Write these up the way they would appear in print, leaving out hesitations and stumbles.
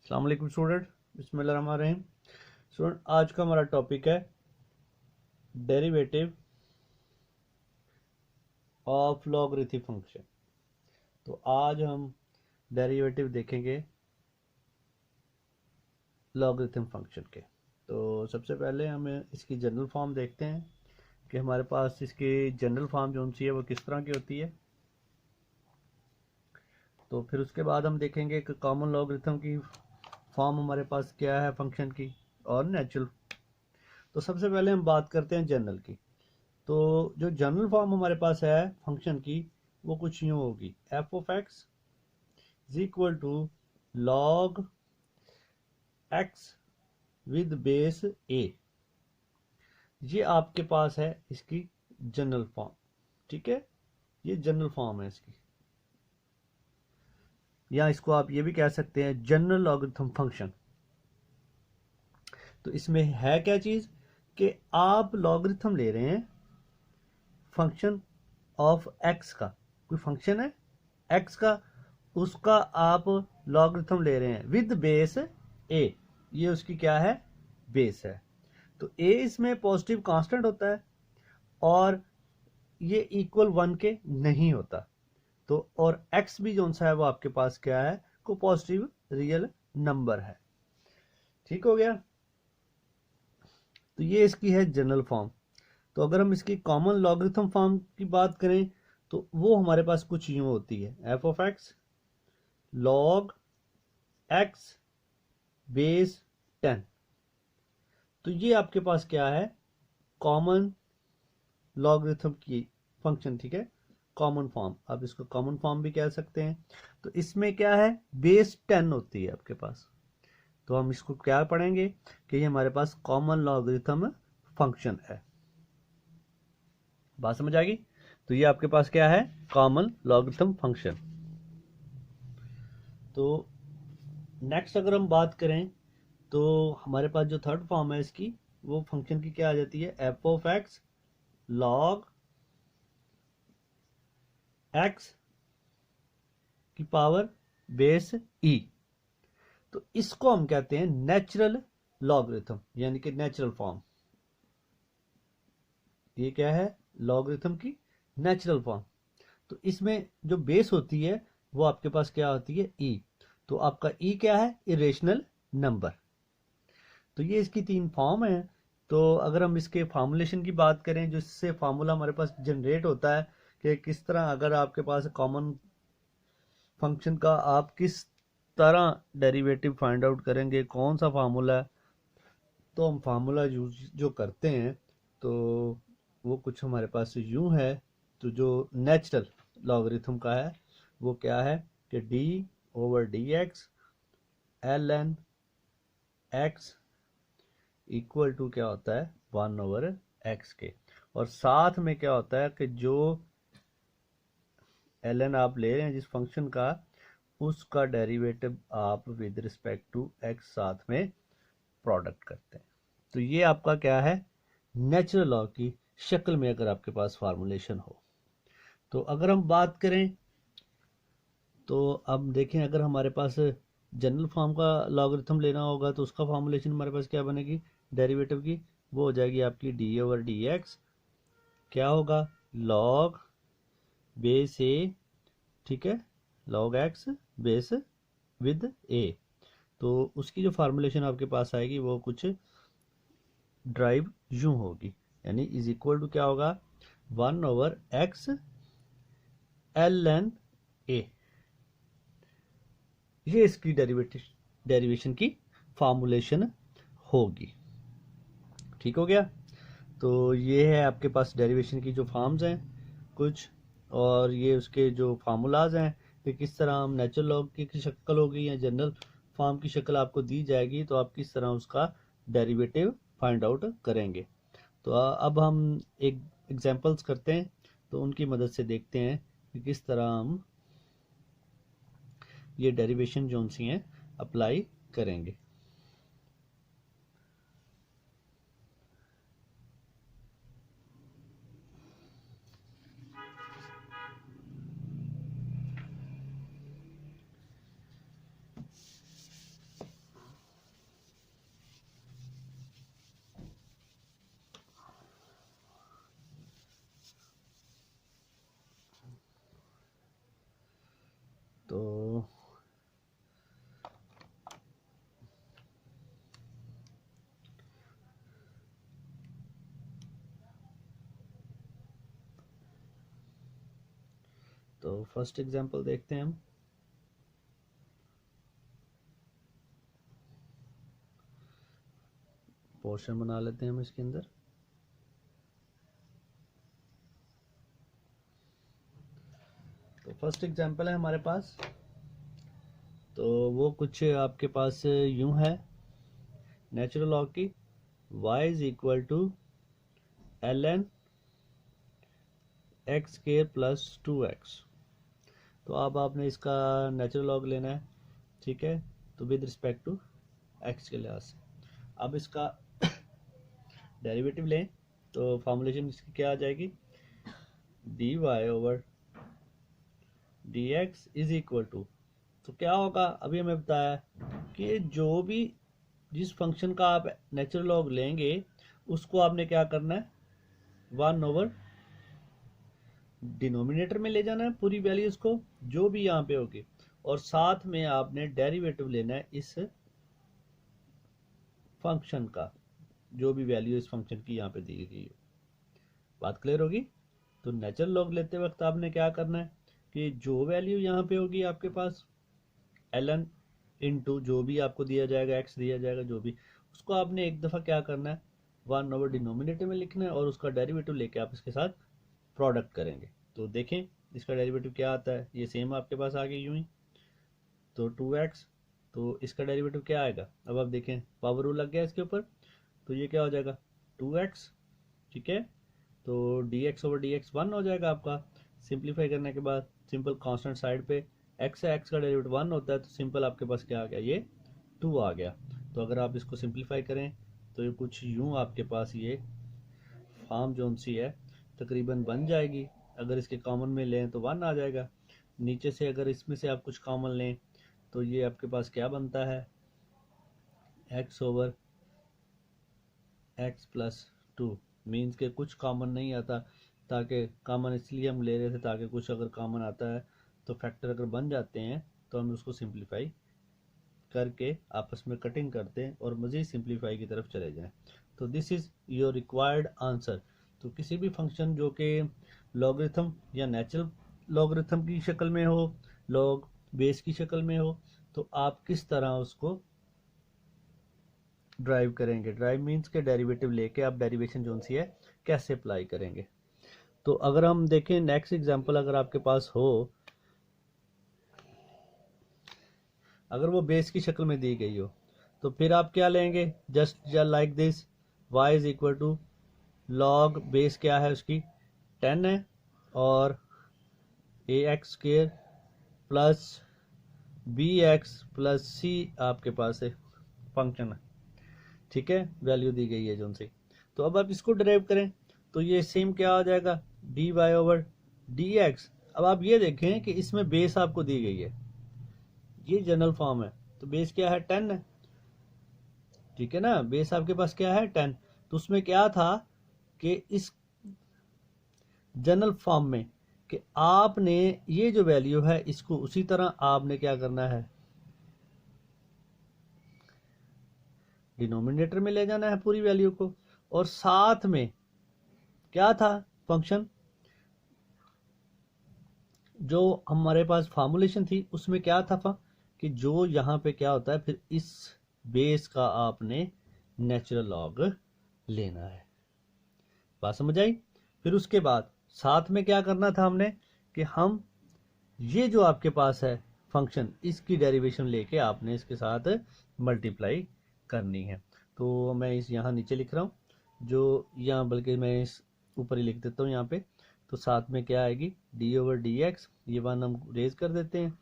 अस्सलाम वालेकुम स्टूडेंट, बिस्मिल्लाहिर्रहमानिर्रहीम। स्टूडेंट, आज का हमारा टॉपिक है डेरिवेटिव ऑफ लॉगरिथम फंक्शन। तो आज हम डेरिवेटिव देखेंगे लॉगरिथम फंक्शन के। तो सबसे पहले हम इसकी जनरल फॉर्म देखते हैं कि हमारे पास इसकी जनरल फॉर्म जो सी है वो किस तरह की होती है। तो फिर उसके बाद हम देखेंगे कि कॉमन लॉगरिथम की फॉर्म हमारे पास क्या है फंक्शन की, और नेचुरल। तो सबसे पहले हम बात करते हैं जनरल की। तो जो जनरल फॉर्म हमारे पास है फंक्शन की वो कुछ यूं होगी, f of x is equal to log x with base a. ये आपके पास है इसकी जनरल फॉर्म। ठीक है, ये जनरल फॉर्म है इसकी, या इसको आप ये भी कह सकते हैं जनरल लॉगरिथम फंक्शन। तो इसमें है क्या चीज कि आप लॉगरिथम ले रहे हैं फंक्शन ऑफ एक्स का। कोई फंक्शन है एक्स का, उसका आप लॉगरिथम ले रहे हैं विद बेस ए। ये उसकी क्या है, बेस है। तो ए इसमें पॉजिटिव कांस्टेंट होता है और ये इक्वल 1 के नहीं होता। तो और एक्स भी जो सा है वो आपके पास क्या है, को पॉजिटिव रियल नंबर है। ठीक हो गया। तो ये इसकी है जनरल फॉर्म। तो अगर हम इसकी कॉमन लॉगरिथम फॉर्म की बात करें तो वो हमारे पास कुछ यूं होती है, F of x log x base 10। तो ये आपके पास क्या है, कॉमन लॉगरिथम की फंक्शन। ठीक है, कॉमन फॉर्म, आप इसको कॉमन फॉर्म भी कह सकते हैं। तो इसमें क्या है, बेस 10 होती है आपके पास। तो हम इसको क्या पढ़ेंगे कि ये हमारे पास कॉमन लॉगरिथम फंक्शन है। बात समझ आ गई। तो ये आपके पास क्या है, कॉमन लॉगरिथम फंक्शन। तो नेक्स्ट अगर हम बात करें तो हमारे पास जो थर्ड फॉर्म है इसकी, वो फंक्शन की क्या आ जाती है, F of x log x की पावर बेस ई। तो इसको हम कहते हैं नेचुरल लॉगरिथम, यानी कि नेचुरल फॉर्म। ये क्या है, लॉगरिथम की नेचुरल फॉर्म। तो इसमें जो बेस होती है वो आपके पास क्या होती है, ई। तो आपका ई क्या है, इरेशनल नंबर। तो ये इसकी तीन फॉर्म है। तो अगर हम इसके फॉर्मुलेशन की बात करें, जो इससे फार्मूला हमारे पास जनरेट होता है कि किस तरह अगर आपके पास कॉमन फंक्शन का आप किस तरह डेरिवेटिव फाइंड आउट करेंगे, कौन सा फार्मूला है। तो हम फार्मूला यूज जो करते हैं तो वो कुछ हमारे पास यूं है। तो जो नेचुरल लॉगरिथम का है वो क्या है कि D over D X L N X equal to क्या होता है, 1 ओवर एक्स के। और साथ में क्या होता है कि जो एल एन आप ले रहे हैं जिस फंक्शन का, उसका डेरिवेटिव आप विद रिस्पेक्ट टू एक्स साथ में प्रोडक्ट करते हैं। तो ये आपका क्या है, नेचुरल लॉ की शक्ल में अगर आपके पास फार्मूलेशन हो। तो अगर हम बात करें तो अब देखें, अगर हमारे पास जनरल फॉर्म का लॉगरिथम लेना होगा तो उसका फॉर्मूलेशन हमारे पास क्या बनेगी डेरिवेटिव की, वो हो जाएगी आपकी डी ओवर डी एक्स। क्या होगा, लॉग बेस ए। ठीक है, लॉग एक्स बेस विद ए। तो उसकी जो फार्मूलेशन आपके पास आएगी वो कुछ ड्राइव यूं होगी, यानी इज इक्वल टू क्या होगा, 1 over X L N A. ये इसकी डेरिवेशन की फॉर्मूलेशन होगी। ठीक हो गया। तो ये है आपके पास डेरिवेशन की जो फॉर्म्स हैं कुछ, और ये उसके जो फार्मूलाज हैं कि किस तरह हम नेचुरल लॉग की शक्ल होगी या जनरल फॉर्म की शक्ल आपको दी जाएगी, तो आप किस तरह उसका डेरिवेटिव फाइंड आउट करेंगे। तो अब हम एक एग्जांपल्स करते हैं, तो उनकी मदद से देखते हैं कि किस तरह हम ये डेरिवेशन जो सी हैं अप्लाई करेंगे। तो फर्स्ट एग्जांपल देखते हैं हम। पोर्शन बना लेते हैं हम इसके अंदर। तो फर्स्ट एग्जांपल है हमारे पास, तो वो कुछ आपके पास यूं है, नेचुरल लॉग की y is equal to ln X square plus 2x। तो अब आपने इसका नेचुरल लॉग लेना है, ठीक है, तो विद रिस्पेक्ट टू x के लिहाज से। अब इसका डेरिवेटिव लें तो फॉर्मूलेशन इसकी क्या आ जाएगी, dy over dx is equal to, तो क्या होगा, अभी हमें बताया कि जो भी जिस फंक्शन का आप नेचुरल लॉग लेंगे उसको आपने क्या करना है, 1 ओवर डिनोमिनेटर में ले जाना है पूरी वैल्यूज को जो भी यहाँ पे होगी, और साथ में आपने डेरिवेटिव लेना है इस फंक्शन का, जो भी वैल्यू इस फंक्शन की यहाँ पे दी गई है। बात क्लियर होगी। तो नेचुरल लॉग लेते वक्त आपने क्या करना है कि जो वैल्यू यहाँ पे होगी आपके पास ln इंटू जो भी आपको दिया जाएगा, x दिया जाएगा जो भी, उसको आपने एक दफ़ा क्या करना है, 1 ओवर डिनोमिनेटर में लिखना है, और उसका डेरिवेटिव लेके आप इसके साथ प्रोडक्ट करेंगे। तो देखें इसका डेरिवेटिव क्या आता है, ये सेम आपके पास आ गया यूं ही, तो 2x, तो इसका डेरिवेटिव क्या आएगा, अब आप देखें पावर रूल लग गया इसके ऊपर, तो ये क्या हो जाएगा 2x, ठीक है, तो dx ओवर dx 1 हो जाएगा आपका। सिंप्लीफाई करने के बाद सिंपल कांस्टेंट साइड पे x है, x का डेरिवेटिव 1 होता है, तो सिंपल आपके पास क्या आ गया, ये 2 आ गया। तो अगर आप इसको सिंप्लीफाई करें तो ये कुछ यूं आपके पास ये फॉर्म जोन सी है तकरीबन बन जाएगी। अगर इसके कॉमन में लें तो 1 आ जाएगा, नीचे से अगर इसमें से आप कुछ कॉमन लें तो ये आपके पास क्या बनता है, x over x plus 2, means के कुछ कॉमन नहीं आता, ताकि कॉमन इसलिए हम ले रहे थे ताकि कुछ अगर कॉमन आता है तो फैक्टर अगर बन जाते हैं तो हम उसको सिंप्लीफाई करके आपस में कटिंग करते हैं और मज़ीद सिंप्लीफाई की तरफ चले जाएं। तो this is your required answer. तो किसी भी फंक्शन जो कि लॉगरिथम या नेचुरल लॉगरिथम की शक्ल में हो, लॉग बेस की शक्ल में हो, तो आप किस तरह उसको ड्राइव करेंगे, ड्राइव मीन्स के डेरिवेटिव लेके आप डेरिवेशन जोन सी है कैसे अप्लाई करेंगे। तो अगर हम देखें नेक्स्ट एग्जांपल अगर आपके पास हो, अगर वो बेस की शक्ल में दी गई हो, तो फिर आप क्या लेंगे, just like this, y is equal to log base क्या है उसकी 10 है, और ax square plus bx plus c आपके पास है फंक्शन है, ठीक है, वैल्यू दी गई है जो उनसे। तो अब आप इसको ड्राइव करें तो ये सेम क्या आ जाएगा, dy ओवर dx। अब आप ये देखें कि इसमें बेस आपको दी गई है, ये जनरल फॉर्म है, तो बेस क्या है 10 है, ठीक है ना, बेस आपके पास क्या है 10। तो उसमें क्या था कि इस जनरल फॉर्म में कि आपने ये जो वैल्यू है इसको उसी तरह आपने क्या करना है, डिनोमिनेटर में ले जाना है पूरी वैल्यू को, और साथ में क्या था फंक्शन, जो हमारे पास फॉर्मूलेशन थी उसमें क्या था कि जो यहाँ पे क्या होता है, फिर इस बेस का आपने नेचुरल लॉग लेना है। बात समझ आई। फिर उसके बाद साथ में क्या करना था हमने कि हम ये जो आपके पास है फंक्शन, इसकी डेरिवेशन लेके आपने इसके साथ मल्टीप्लाई करनी है। तो मैं इस यहाँ नीचे लिख रहा हूँ, जो यहाँ बल्कि मैं इस ऊपर ही लिख देता हूँ यहाँ पे। तो साथ में क्या आएगी, डी ओवर डी एक्स, ये वन हम रेज कर देते हैं,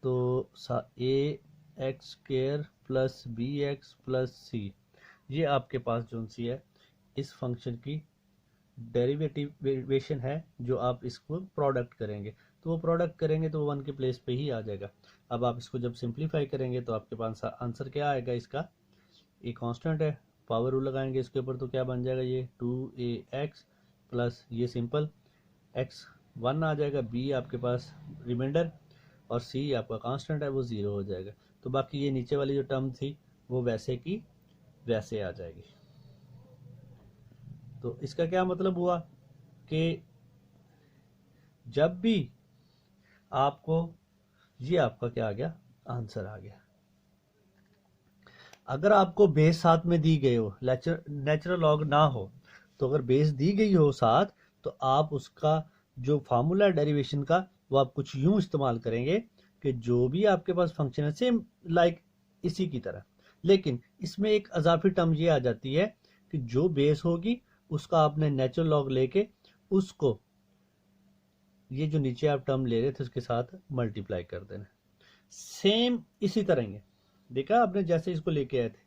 तो a x square plus b x plus c, ये आपके पास जो सी है इस फंक्शन की डेरिवेटिवेशन है, जो आप इसको प्रोडक्ट करेंगे। तो वो प्रोडक्ट करेंगे तो वो वन के प्लेस पे ही आ जाएगा। अब आप इसको जब सिंप्लीफाई करेंगे तो आपके पास आंसर क्या आएगा, इसका एक कांस्टेंट है, पावर रूल लगाएंगे इसके ऊपर, तो क्या बन जाएगा, ये 2ax प्लस ये सिंपल x 1 आ जाएगा, b आपके पास रिमाइंडर, और c आपका कांस्टेंट है वो 0 हो जाएगा। तो बाकी ये नीचे वाली जो टर्म थी वो वैसे की वैसे आ जाएगी। तो इसका क्या मतलब हुआ कि जब भी आपको ये आपका क्या आ गया, आंसर आ गया। अगर आपको बेस साथ में दी गई हो, नेचुरल लॉग ना हो, तो अगर बेस दी गई हो साथ, तो आप उसका जो फार्मूला डेरिवेशन का, वो आप कुछ यूं इस्तेमाल करेंगे कि जो भी आपके पास फंक्शन है सेम लाइक इसी की तरह, लेकिन इसमें एक अजाफी टर्म ये आ जाती है कि जो बेस होगी उसका आपने नेचुरल लॉग लेके उसको ये जो नीचे आप टर्म ले रहे थे उसके साथ मल्टीप्लाई कर देना। सेम इसी तरह ही है, देखा आपने जैसे इसको लेके आए थे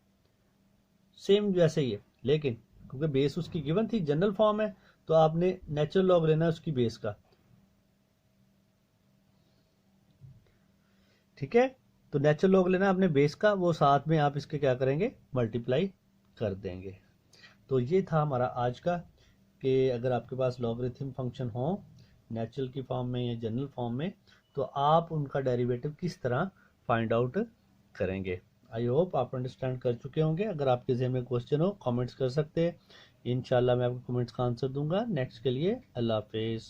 सेम वैसे ही है, लेकिन क्योंकि बेस उसकी गिवन थी, जनरल फॉर्म है, तो आपने नेचुरल लॉग लेना है उसकी बेस का। ठीक है, तो नेचुरल लॉग लेना आपने बेस का, वो साथ में आप इसके क्या करेंगे, मल्टीप्लाई कर देंगे। तो ये था हमारा आज का, कि अगर आपके पास लॉगरिथम फंक्शन हो नेचुरल की फॉर्म में या जनरल फॉर्म में, तो आप उनका डेरिवेटिव किस तरह फाइंड आउट करेंगे। आई होप आप अंडरस्टैंड कर चुके होंगे। अगर आपके जहन में क्वेश्चन हो कमेंट्स कर सकते हैं, इंशाल्लाह मैं आपको कमेंट्स का आंसर दूंगा। नेक्स्ट के लिए अल्लाह हाफिज़।